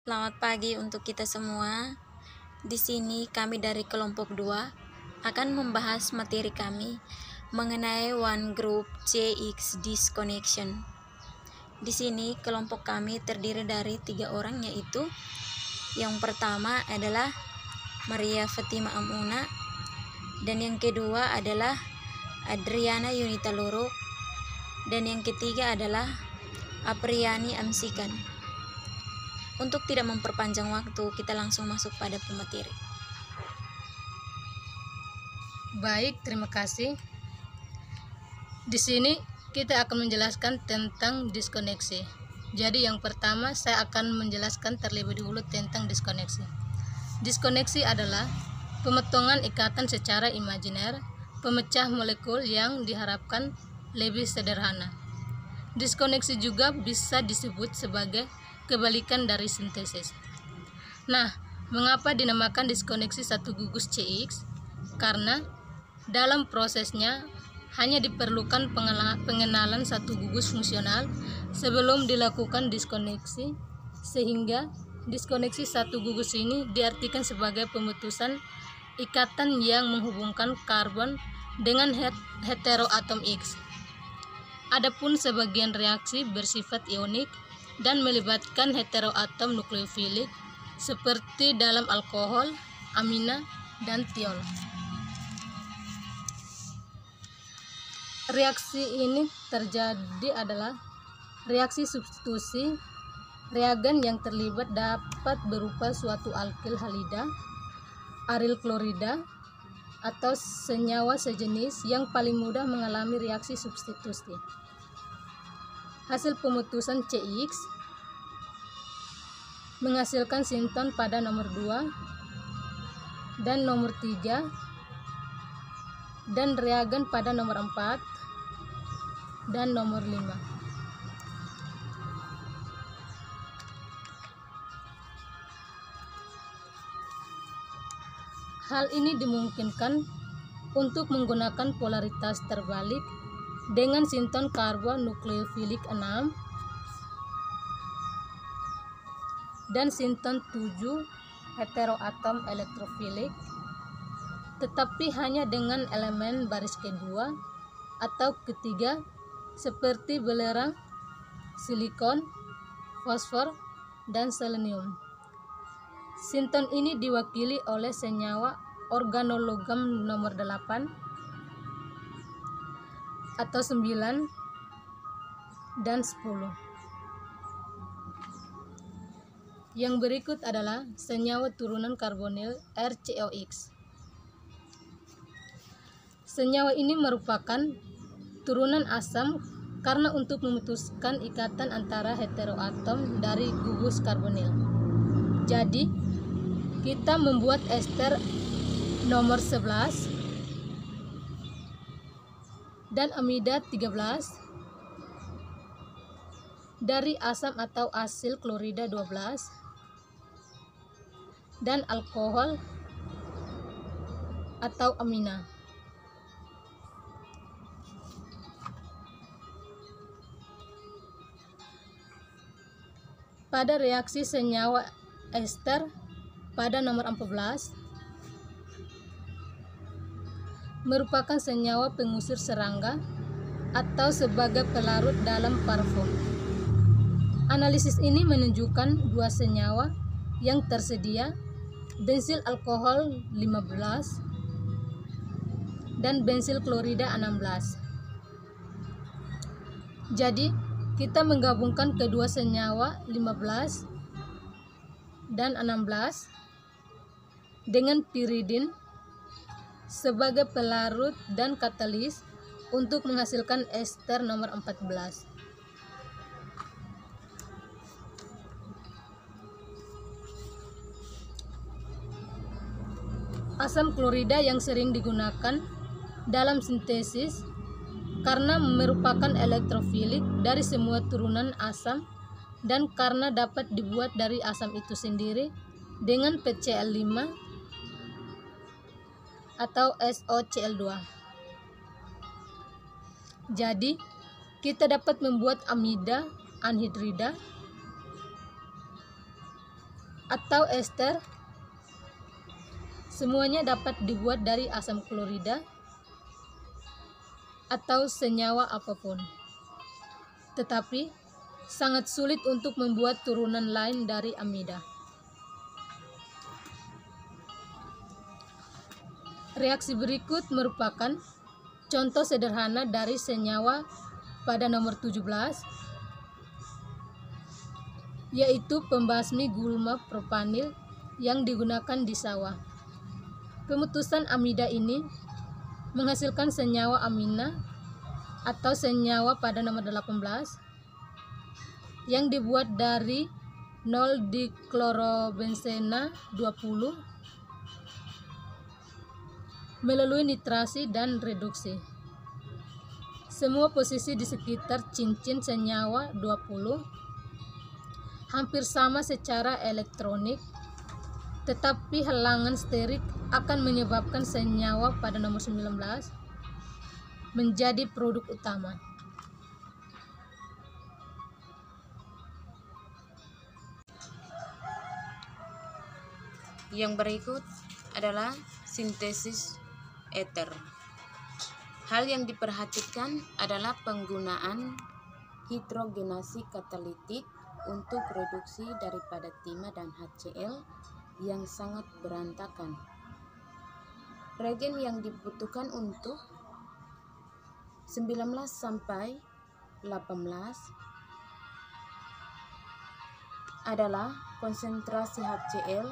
Selamat pagi untuk kita semua. Di sini kami dari kelompok 2 akan membahas materi kami mengenai one group CX disconnection. Di sini kelompok kami terdiri dari 3 orang, yaitu yang pertama adalah Maria Fatima Amuna, dan yang kedua adalah Adriana Yunita Loro, dan yang ketiga adalah Apriani Amsikan. Untuk tidak memperpanjang waktu, kita langsung masuk pada pemateri. Baik, terima kasih. Di sini kita akan menjelaskan tentang diskoneksi. Jadi yang pertama saya akan menjelaskan terlebih dahulu tentang diskoneksi. Diskoneksi adalah pemotongan ikatan secara imajiner pemecah molekul yang diharapkan lebih sederhana. Diskoneksi juga bisa disebut sebagai kebalikan dari sintesis. Nah, mengapa dinamakan diskoneksi satu gugus CX? Karena dalam prosesnya hanya diperlukan pengenalan satu gugus fungsional sebelum dilakukan diskoneksi, sehingga diskoneksi satu gugus ini diartikan sebagai pemutusan ikatan yang menghubungkan karbon dengan heteroatom X. Adapun sebagian reaksi bersifat ionik dan melibatkan heteroatom nukleofilik seperti dalam alkohol, amina, dan tiol. Reaksi ini terjadi adalah reaksi substitusi. Reagen yang terlibat dapat berupa suatu alkil halida, aril klorida, atau senyawa sejenis yang paling mudah mengalami reaksi substitusi. Hasil pemutusan CX menghasilkan sinton pada nomor 2 dan nomor 3 dan reagen pada nomor 4 dan nomor 5. Hal ini dimungkinkan untuk menggunakan polaritas terbalik dengan sinton karbon nukleofilik 6 dan sinton 7 heteroatom elektrofilik, tetapi hanya dengan elemen baris kedua atau ketiga seperti belerang, silikon, fosfor, dan selenium. Sinton ini diwakili oleh senyawa organologam nomor 8 atau 9 dan 10. Yang berikut adalah senyawa turunan karbonil RCOX. Senyawa ini merupakan turunan asam karena untuk memutuskan ikatan antara heteroatom dari gugus karbonil. Jadi, kita membuat ester nomor 11 dan amida 13 dari asam atau asil klorida 12 dan alkohol atau amina. Pada reaksi senyawa ester pada nomor 14 merupakan senyawa pengusir serangga atau sebagai pelarut dalam parfum. Analisis ini menunjukkan dua senyawa yang tersedia, bensil alkohol 15 dan bensil klorida 16. Jadi, kita menggabungkan kedua senyawa 15 dan 16 dengan piridin sebagai pelarut dan katalis untuk menghasilkan ester nomor 14. Asam klorida yang sering digunakan dalam sintesis karena merupakan elektrofilik dari semua turunan asam dan karena dapat dibuat dari asam itu sendiri dengan PCl5 atau SOCl2. Jadi, kita dapat membuat amida anhidrida atau ester, semuanya dapat dibuat dari asam klorida atau senyawa apapun. Tetapi sangat sulit untuk membuat turunan lain dari amida. Reaksi berikut merupakan contoh sederhana dari senyawa pada nomor 17, yaitu pembasmi gulma propanil yang digunakan di sawah. Pemutusan amida ini menghasilkan senyawa amina atau senyawa pada nomor 18 yang dibuat dari 0-diklorobenzena 20 melalui nitrasi dan reduksi. Semua posisi di sekitar cincin senyawa 20 hampir sama secara elektronik, tetapi halangan sterik akan menyebabkan senyawa pada nomor 19 menjadi produk utama. Yang berikut adalah sintesis eter. Hal yang diperhatikan adalah penggunaan hidrogenasi katalitik untuk reduksi daripada timah dan HCl yang sangat berantakan. Reagen yang dibutuhkan untuk 19 sampai 18 adalah konsentrasi HCl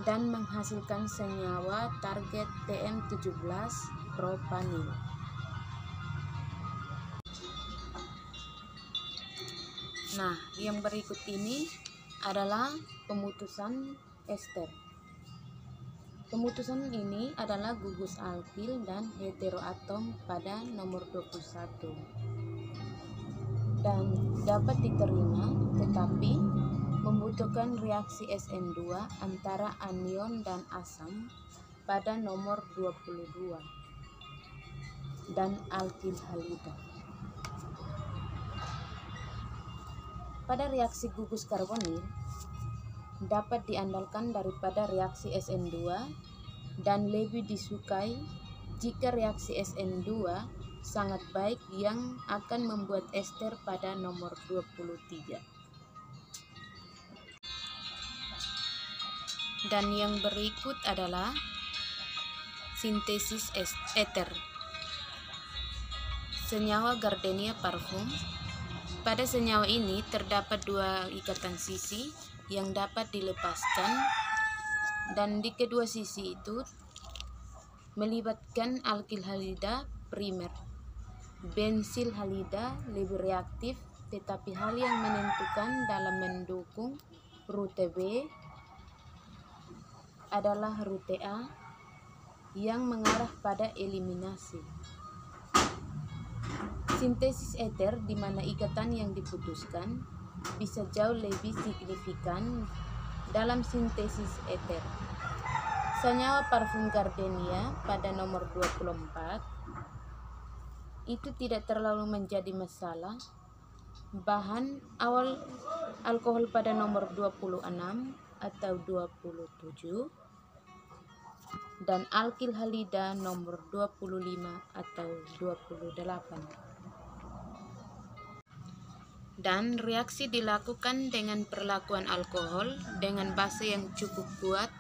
dan menghasilkan senyawa target TM17 propanil. Nah, yang berikut ini adalah pemutusan ester. Pemutusan ini adalah gugus alkil dan heteroatom pada nomor 21 dan dapat diterima, tetapi membutuhkan reaksi SN2 antara anion dan asam pada nomor 22 dan alkil halida. Pada reaksi gugus karbonil dapat diandalkan daripada reaksi SN2 dan lebih disukai jika reaksi SN2 sangat baik yang akan membuat ester pada nomor 23. Dan yang berikut adalah sintesis eter. Senyawa gardenia parfum. Pada senyawa ini terdapat dua ikatan sisi yang dapat dilepaskan, dan di kedua sisi itu melibatkan alkil halida primer. Bensil halida lebih reaktif, tetapi hal yang menentukan dalam mendukung rute B adalah rute A yang mengarah pada eliminasi. Sintesis eter di mana ikatan yang diputuskan bisa jauh lebih signifikan dalam sintesis eter. Senyawa parfum gardenia pada nomor 24 itu tidak terlalu menjadi masalah. Bahan awal alkohol pada nomor 26 atau 27 dan alkil halida nomor 25 atau 28. Dan reaksi dilakukan dengan perlakuan alkohol dengan base yang cukup kuat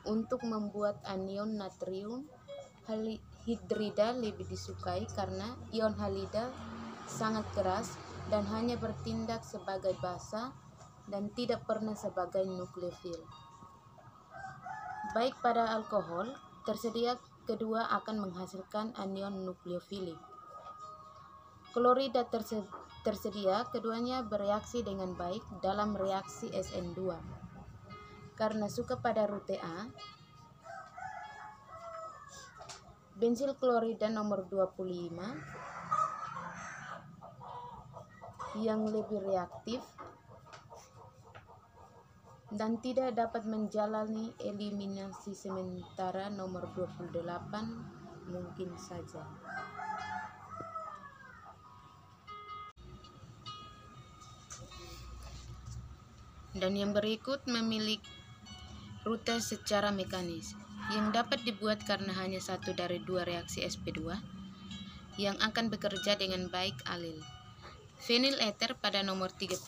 untuk membuat anion natrium hidrida lebih disukai karena ion halida sangat keras dan hanya bertindak sebagai basa dan tidak pernah sebagai nukleofil. Baik pada alkohol tersedia kedua akan menghasilkan anion nukleofilik. Klorida tersedia keduanya bereaksi dengan baik dalam reaksi SN2. Karena suka pada rute A, bensil klorida nomor 25 yang lebih reaktif dan tidak dapat menjalani eliminasi, sementara nomor 28 mungkin saja. Dan yang berikut memiliki rute secara mekanis yang dapat dibuat karena hanya satu dari dua reaksi sp2 yang akan bekerja dengan baik alil. Fenyl ether pada nomor 32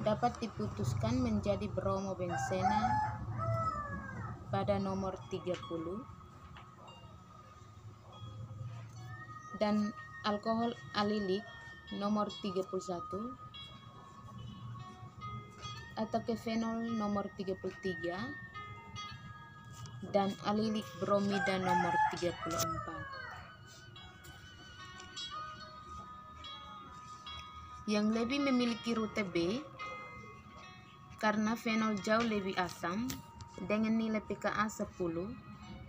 dapat diputuskan menjadi bromobenzena pada nomor 30 dan alkohol alilik nomor 31 atau kefenol nomor 33 dan alilik bromida nomor 34. Yang lebih memiliki rute B karena fenol jauh lebih asam dengan nilai pKa 10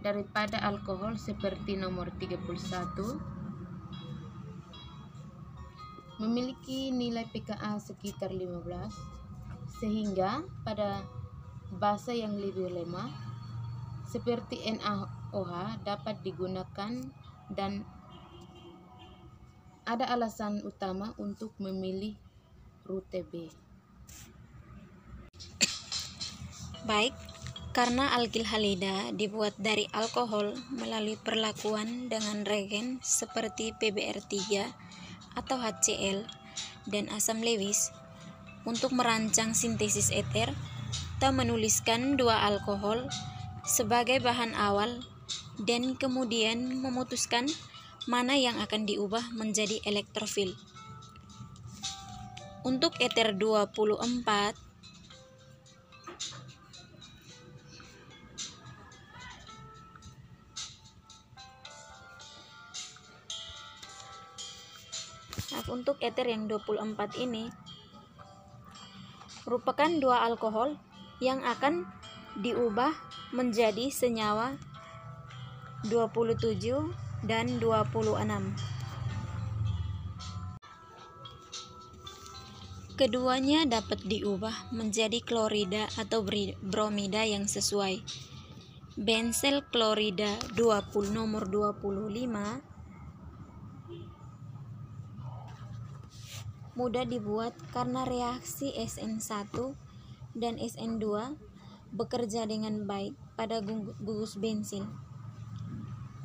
daripada alkohol seperti nomor 31 memiliki nilai pKa sekitar 15, sehingga pada basa yang lebih lemah seperti NaOH dapat digunakan dan ada alasan utama untuk memilih rute B. Baik, karena alkil halida dibuat dari alkohol melalui perlakuan dengan reagen seperti PbR3 atau HCl dan asam Lewis. Untuk merancang sintesis eter, kita menuliskan dua alkohol sebagai bahan awal dan kemudian memutuskan mana yang akan diubah menjadi elektrofil. Untuk eter 24, untuk eter yang 24 ini merupakan dua alkohol yang akan diubah menjadi senyawa 27 dan 26. Keduanya dapat diubah menjadi klorida atau bromida yang sesuai. Benzel klorida 20 nomor 25 mudah dibuat karena reaksi SN1 dan SN2 bekerja dengan baik pada gugus bensin.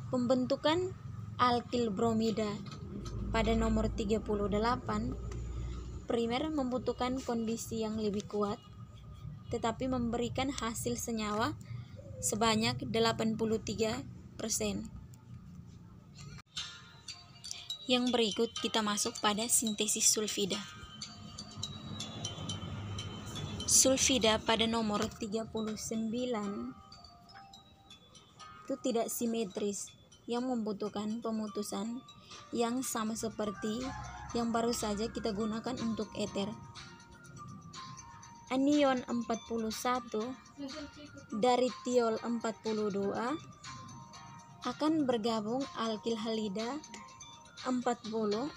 Pembentukan alkil bromida pada nomor 38 primer membutuhkan kondisi yang lebih kuat, tetapi memberikan hasil senyawa sebanyak 83%. Yang berikut kita masuk pada sintesis sulfida. Sulfida pada nomor 39 itu tidak simetris, yang membutuhkan pemutusan yang sama seperti yang baru saja kita gunakan untuk eter. Anion 41 dari tiol 42 akan bergabung alkil halida 40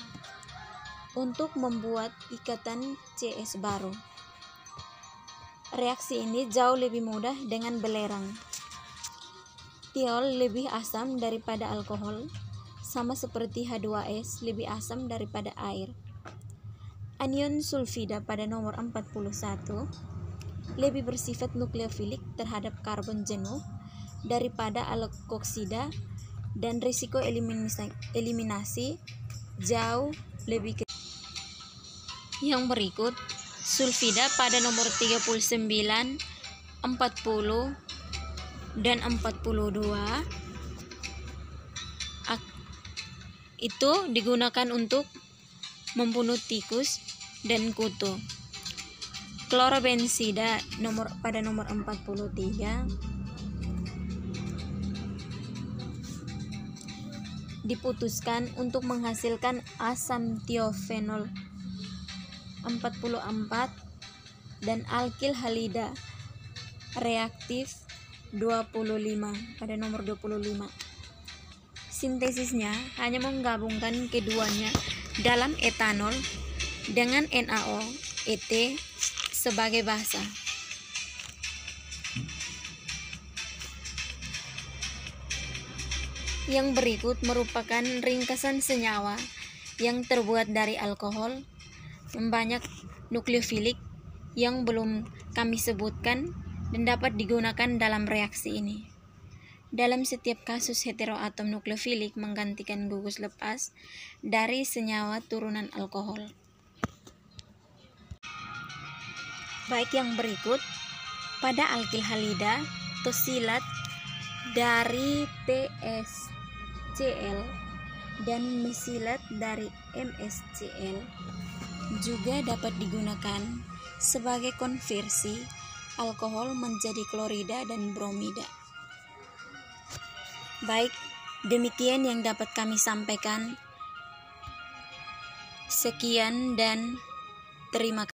untuk membuat ikatan CS baru. Reaksi ini jauh lebih mudah dengan belerang. Tiol lebih asam daripada alkohol, sama seperti H2S lebih asam daripada air. Anion sulfida pada nomor 41 lebih bersifat nukleofilik terhadap karbon jenuh daripada alkoksida dan risiko eliminasi jauh lebih kecil. Yang berikut sulfida pada nomor 39, 40 dan 42 itu digunakan untuk membunuh tikus dan kutu. Klorobenzida pada nomor 43 diputuskan untuk menghasilkan asam tiofenol 44 dan alkil halida reaktif 25 pada nomor 25. Sintesisnya hanya menggabungkan keduanya dalam etanol dengan NaOET sebagai basa. Yang berikut merupakan ringkasan senyawa yang terbuat dari alkohol, banyak nukleofilik yang belum kami sebutkan dan dapat digunakan dalam reaksi ini. Dalam setiap kasus heteroatom nukleofilik menggantikan gugus lepas dari senyawa turunan alkohol. Baik, yang berikut, pada alkil halida, tosilat dari TsCl dan mesilat dari MsCl juga dapat digunakan sebagai konversi alkohol menjadi klorida dan bromida. Baik, demikian yang dapat kami sampaikan. Sekian dan terima kasih.